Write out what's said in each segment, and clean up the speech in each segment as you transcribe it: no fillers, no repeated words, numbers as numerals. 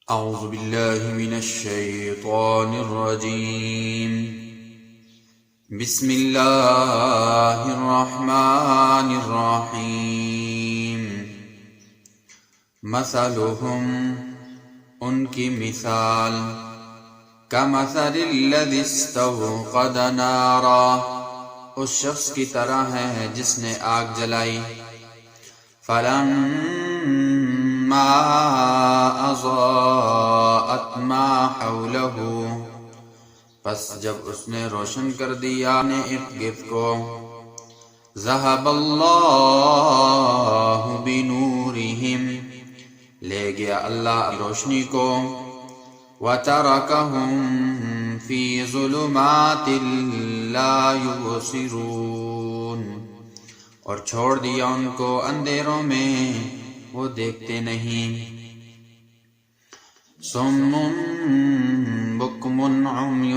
أعوذ بالله من الشيطان الرجيم. بسم الله الرحمن الرحيم. مثلهم ان کی مثال کمثل الذی استوقد نارا اس شخص کی طرح ہے جس نے آگ جلائی. فلما اضاءت ما حوله پس جب اس نے روشن کر دیا اپنے ارد گرد کو ذهب اللہ بنورہم لے گیا اللہ روشنی کو وترکہم فی ظلمات لا یبصرون اور چھوڑ دیا ان کو اندھیروں میں وہ دیکھتے نہیں. صم بکم عمی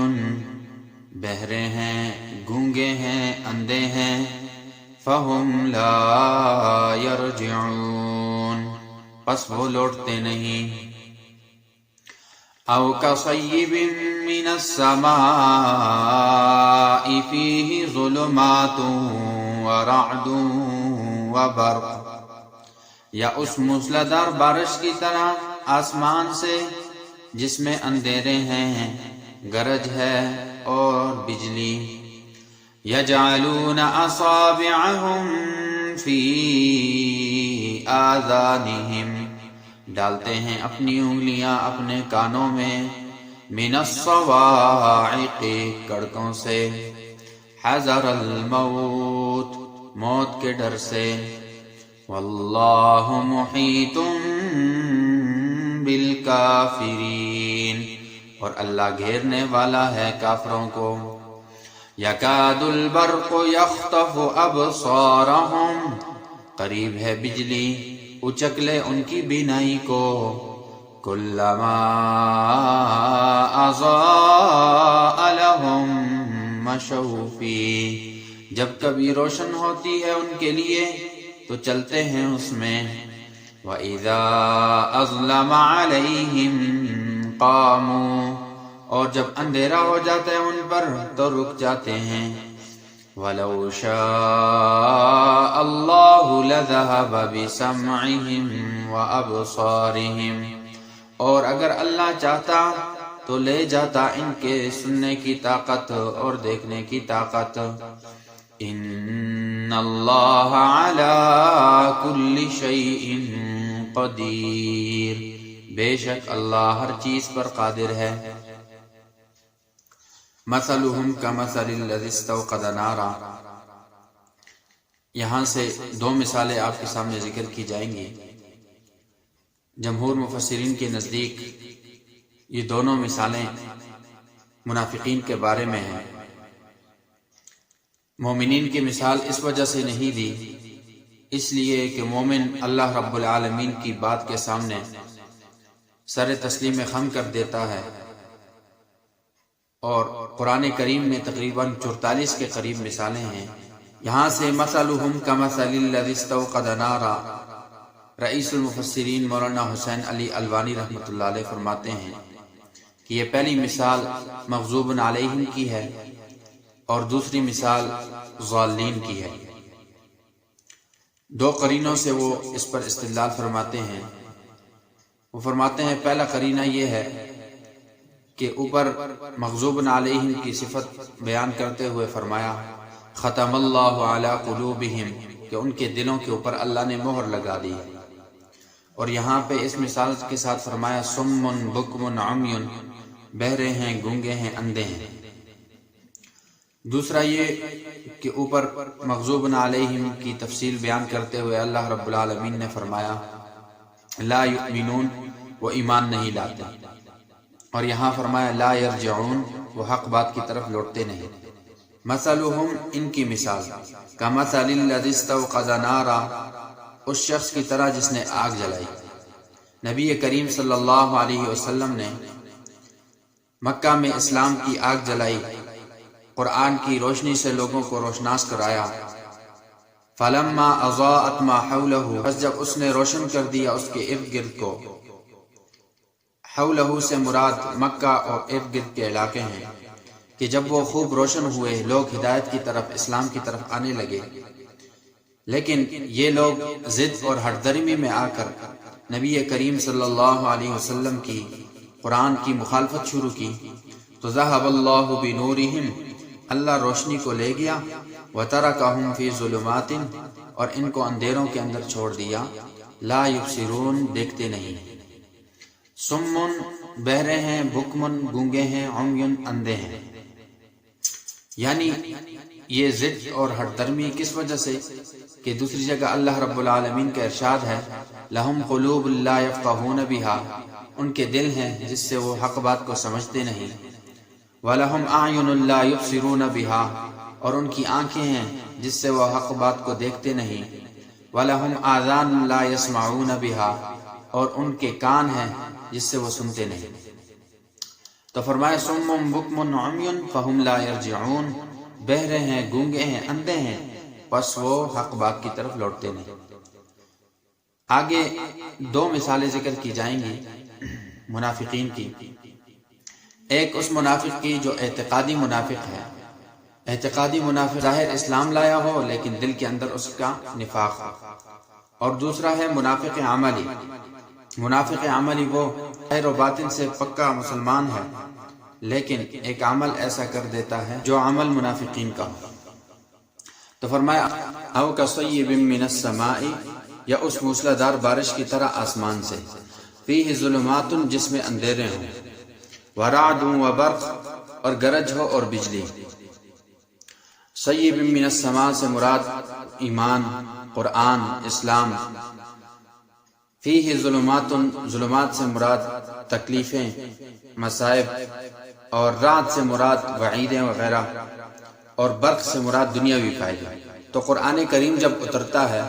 بہرے ہیں گونگے ہیں اندھے ہیں فہم لا یرجعون پس وہ لوٹتے نہیں. او کصیب من السماء فیہ ظلمات ورعد وبرق یا اس موسلادھار بارش کی طرح آسمان سے جس میں اندھیرے ہیں گرج ہے اور بجلی. یجعلون اصابعهم فی آذانہم ڈالتے ہیں اپنی انگلیاں اپنے کانوں میں من الصواعق کڑکوں سے حذر الموت موت کے ڈر سے. واللہ محیط بالکافرین اور اللہ گھیرنے والا ہے کافروں کو. یکاد البرق یخطف ابصارہم قریب ہے بجلی اچک لے ان کی بینائی کو. کلما اضاء لہم مشوا فیہ جب کبھی روشن ہوتی ہے ان کے لیے تو چلتے ہیں اس میں. وَإِذَا أَظْلَمَ عَلَيْهِمْ قَامُوا اور جب اندھیرا ہو جاتا ہے ان پر تو رک جاتے ہیں. وَلَوْ شَاءَ اللَّهُ لَذَهَبَ بِسَمْعِهِمْ وَأَبْصَارِهِمْ اور اگر اللہ چاہتا تو لے جاتا ان کے سننے کی طاقت اور دیکھنے کی طاقت. ان اللہ علی کل شیء قدیر بے شک اللہ ہر چیز پر قادر ہے. مثلهم کمثل الذی استوقد نارا یہاں سے دو مثالیں آپ کے سامنے ذکر کی جائیں گی. جمہور مفسرین کے نزدیک یہ دونوں مثالیں منافقین کے بارے میں ہیں. مومنین کی مثال اس وجہ سے نہیں دی اس لیے کہ مومن اللہ رب العالمین کی بات کے سامنے سر تسلیم خم کر دیتا ہے. اور قرآن کریم میں تقریباً 44 کے قریب مثالیں ہیں. یہاں سے مثلهم کمثل الذی استوقد نارا رئیس المفسرین مولانا حسین علی الوانی رحمۃ اللہ علیہ فرماتے ہیں کہ یہ پہلی مثال مغضوب علیہم کی ہے اور دوسری مثال ضالین کی ہے. دو قرینوں سے وہ اس پر استدلال فرماتے ہیں. وہ فرماتے ہیں پہلا قرینہ یہ ہے کہ اوپر مغضوب علیہم کی صفت بیان کرتے ہوئے فرمایا ختم اللہ علی قلوبہم کہ ان کے دلوں کے اوپر اللہ نے مہر لگا دی. اور یہاں پہ اس مثال کے ساتھ فرمایا صم بکم عمی بہرے ہیں گونگے ہیں اندھے ہیں. دوسرا یہ کہ اوپر مغضوب علیہم کی تفصیل بیان کرتے ہوئے اللہ رب العالمین نے فرمایا لا یؤمنون وہ ایمان نہیں لاتے. اور یہاں فرمایا لا یرجعون وہ حق بات کی طرف لوٹتے نہیں. مثلهم ان کی مثال کمثل الذی استوقد نارا اس شخص کی طرح جس نے آگ جلائی. نبی کریم صلی اللہ علیہ وسلم نے مکہ میں اسلام کی آگ جلائی قرآن کی روشنی سے لوگوں کو روشناس کرایا. فلما اضاءت ما حوله، پس جب اس نے روشن کر دیا اس کے ارد گرد کو، حولہ سے مراد مکہ اور ارد گرد کے علاقے ہیں کہ جب وہ خوب روشن ہوئے لوگ ہدایت کی طرف اسلام کی طرف آنے لگے، لیکن یہ لوگ ضد اور ہٹ درمی میں آ کر نبی کریم صلی اللہ علیہ وسلم کی قرآن کی مخالفت شروع کی تو ذہب اللہ بنورہم، اللہ روشنی کو لے گیا، وترکہم فی ظلمات، اور ان کو اندھیروں کے اندر چھوڑ دیا، لا یبصرون دیکھتے نہیں، سمن بہرے ہیں، بکمن گونگے ہیں، عمیٌ اندھے ہیں۔ یعنی یہ ضد اور ہٹ درمی کس وجہ سے کہ دوسری جگہ اللہ رب العالمین کا ارشاد ہے لہم قلوب لا یفقہون بہا، ان کے دل ہیں جس سے وہ حق بات کو سمجھتے نہیں، وَلَهُمْ أَعْيُنٌ لَا يُبْصِرُونَ بِهَا، اور ان کی آنکھیں ہیں جس سے وہ حق بات کو دیکھتے نہیں، وَلَهُمْ آذَانٌ لَا يَسْمَعُونَ بِهَا، اور ان کے کان ہیں جس سے وہ سنتے نہیں۔ تو فرمایا صُمٌّ بُکْمٌ عُمْیٌ فَهُمْ لَا يَرْجِعُونَ، بہرے ہیں، گونگے ہیں، اندھے ہیں، پس وہ حق بات کی طرف لوٹتے نہیں۔ آگے دو مثالیں ذکر کی جائیں گی منافقین کی۔ ایک اس منافق کی جو اعتقادی منافق ہے، اعتقادی منافق ظاہر اسلام لایا ہو لیکن دل کے اندر اس کا نفاق ہو، اور دوسرا ہے منافق عملی۔ منافق عملی وہ ظاہر و باطن سے پکا مسلمان ہے لیکن ایک عمل ایسا کر دیتا ہے جو عمل منافقین کا ہو۔ تو فرمایا او کصیب من السماء، یا اس موسلادھار بارش کی طرح آسمان سے، فیہ ظلمات جس میں اندھیرے ہوں، ورعد وبرق اور گرج ہو اور بجلی۔ صیب من السماء سے مراد ایمان، قرآن، اسلام۔ فیہ ظلمات، ظلمات سے مراد تکلیفیں، مصائب، اور رعد سے مراد وعیدیں وغیرہ، اور برق سے مراد دنیاوی فائدے۔ تو قرآن کریم جب اترتا ہے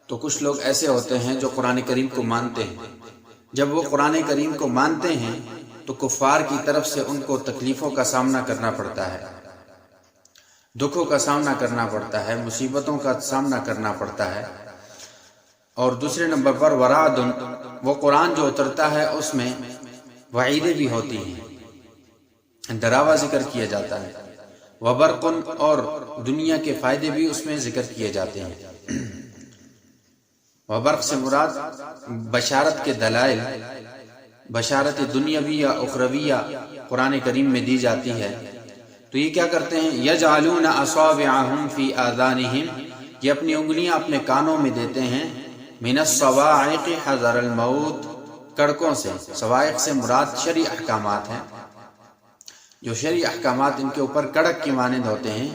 تو کچھ لوگ ایسے ہوتے ہیں جو قرآن کریم کو مانتے ہیں، جب وہ قرآن کریم کو مانتے ہیں تو کفار کی طرف سے ان کو تکلیفوں کا سامنا کرنا پڑتا ہے، دکھوں کا سامنا کرنا پڑتا ہے، مصیبتوں کا سامنا کرنا پڑتا ہے۔ اور دوسرے نمبر پر ورعد، وہ قرآن جو اترتا ہے اس میں وعیدیں بھی ہوتی ہیں، ڈراوا ذکر کیا جاتا ہے، وبرق، اور دنیا کے فائدے بھی اس میں ذکر کیے جاتے ہیں۔ وبرق سے مراد بشارت کے دلائل، بشارت دنیاوی یا اخرویہ قرآن کریم میں دی جاتی ہے۔ تو یہ کیا کرتے ہیں؟ یجعلون اصابعہم فی آذانہم، یہ اپنی انگلیاں اپنے کانوں میں دیتے ہیں، من الصواعق حذر الموت، کڑکوں سے۔ صواعق سے مراد شرعی احکامات ہیں، جو شرعی احکامات ان کے اوپر کڑک کی مانند ہوتے ہیں،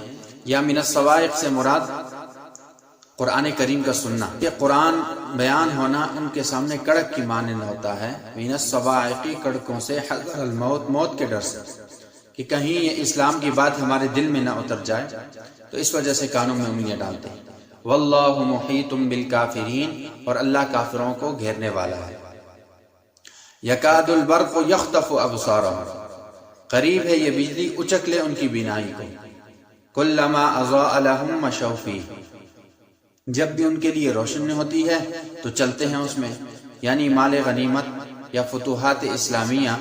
یا من الصواعق سے مراد قرآن کریم کا سننا، یہ قرآن بیان ہونا ان کے سامنے کڑک کی مانند ہوتا ہے۔ من الصواعق، کڑکوں سے، حذر الموت، موت کے ڈر سے کہ کہیں یہ اسلام کی بات ہمارے دل میں نہ اتر جائے، تو اس وجہ سے کانوں میں انگلیاں ڈالتے ہیں۔ واللہ محیط بالکافرین، اور اللہ کافروں کو گھیرنے والا ہے۔ یکاد البرق یخطف ابصارهم، قریب ہے یہ بجلی اچک لے ان کی بینائی کو۔ کلما اضاء لهم مشوا فیہ، جب بھی ان کے لیے روشنی ہوتی ہے تو چلتے ہیں اس میں۔ یعنی مال غنیمت یا فتوحات اسلامیہ،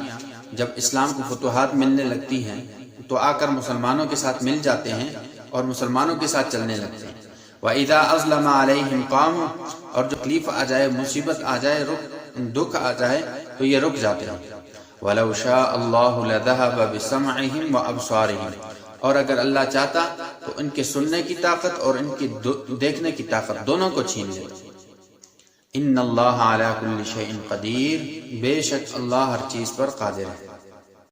جب اسلام کو فتوحات ملنے لگتی ہیں تو آ کر مسلمانوں کے ساتھ مل جاتے ہیں اور مسلمانوں کے ساتھ چلنے لگتے ہیں۔ وَإِذَا أَظْلَمَ عَلَيْهِمْ قَامُوا، اور جو تکلیف آ جائے، مصیبت آ جائے، دکھ آ جائے تو یہ رک جاتے ہیں۔ وَلَوْ شَاءَ اللَّهُ لَذَهَبَ بِسَمْعِهِمْ وَأَبْصَارِهِمْ، اور اگر اللہ چاہتا تو ان کے سننے کی طاقت اور ان کی دیکھنے کی طاقت دونوں کو چھین لیتا۔ ان اللہ علی کل شیء قدیر، بے شک اللہ ہر چیز پر قادر ہے۔